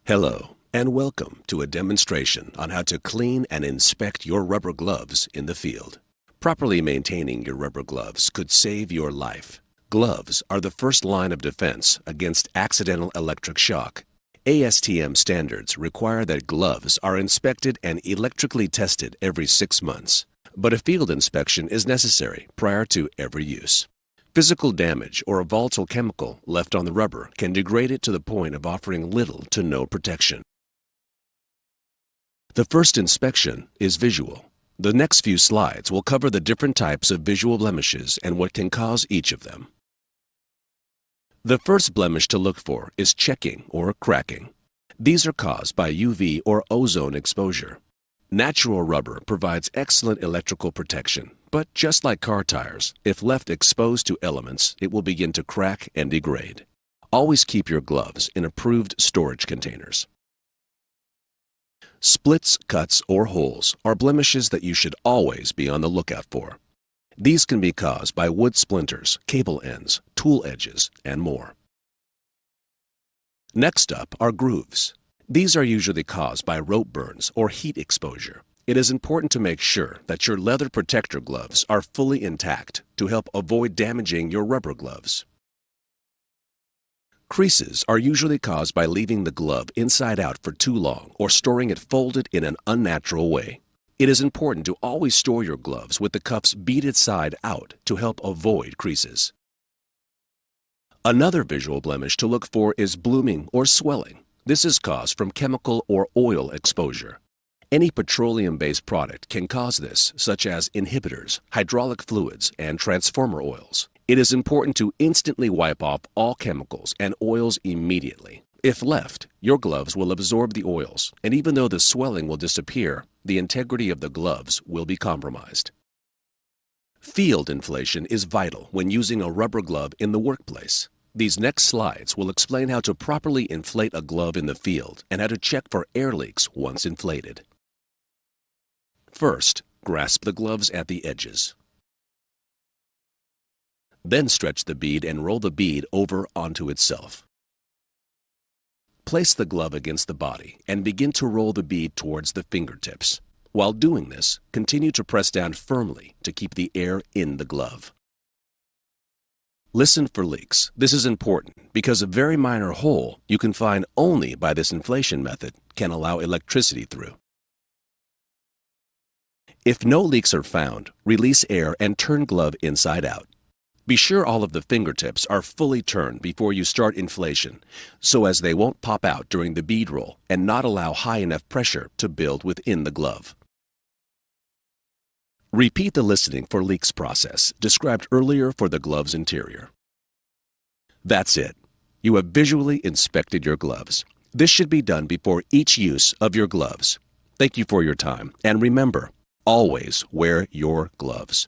Hello, and welcome to a demonstration on how to clean and inspect your rubber gloves in the field. Properly maintaining your rubber gloves could save your life. Gloves are the first line of defense against accidental electric shock. ASTM standards require that gloves are inspected and electrically tested every 6 months, but a field inspection is necessary prior to every use. Physical damage or a volatile chemical left on the rubber can degrade it to the point of offering little to no protection. The first inspection is visual. The next few slides will cover the different types of visual blemishes and what can cause each of them. The first blemish to look for is checking or cracking. These are caused by UV or ozone exposure. Natural rubber provides excellent electrical protection, but just like car tires, if left exposed to elements, it will begin to crack and degrade. Always keep your gloves in approved storage containers. Splits, cuts, or holes are blemishes that you should always be on the lookout for. These can be caused by wood splinters, cable ends, tool edges, and more. Next up are grooves. These are usually caused by rope burns or heat exposure. It is important to make sure that your leather protector gloves are fully intact to help avoid damaging your rubber gloves. Creases are usually caused by leaving the glove inside out for too long or storing it folded in an unnatural way. It is important to always store your gloves with the cuffs beaded side out to help avoid creases. Another visual blemish to look for is blooming or swelling. This is caused from chemical or oil exposure. Any petroleum-based product can cause this, such as inhibitors, hydraulic fluids, and transformer oils. It is important to instantly wipe off all chemicals and oils immediately. If left, your gloves will absorb the oils, and even though the swelling will disappear, the integrity of the gloves will be compromised. Field inflation is vital when using a rubber glove in the workplace. These next slides will explain how to properly inflate a glove in the field and how to check for air leaks once inflated. First, grasp the gloves at the edges. Then stretch the bead and roll the bead over onto itself. Place the glove against the body and begin to roll the bead towards the fingertips. While doing this, continue to press down firmly to keep the air in the glove. Listen for leaks. This is important because a very minor hole you can find only by this inflation method can allow electricity through. If no leaks are found, release air and turn glove inside out. Be sure all of the fingertips are fully turned before you start inflation, so as they won't pop out during the bead roll and not allow high enough pressure to build within the glove. Repeat the listening for leaks process described earlier for the glove's interior. That's it. You have visually inspected your gloves. This should be done before each use of your gloves. Thank you for your time, and remember, always wear your gloves.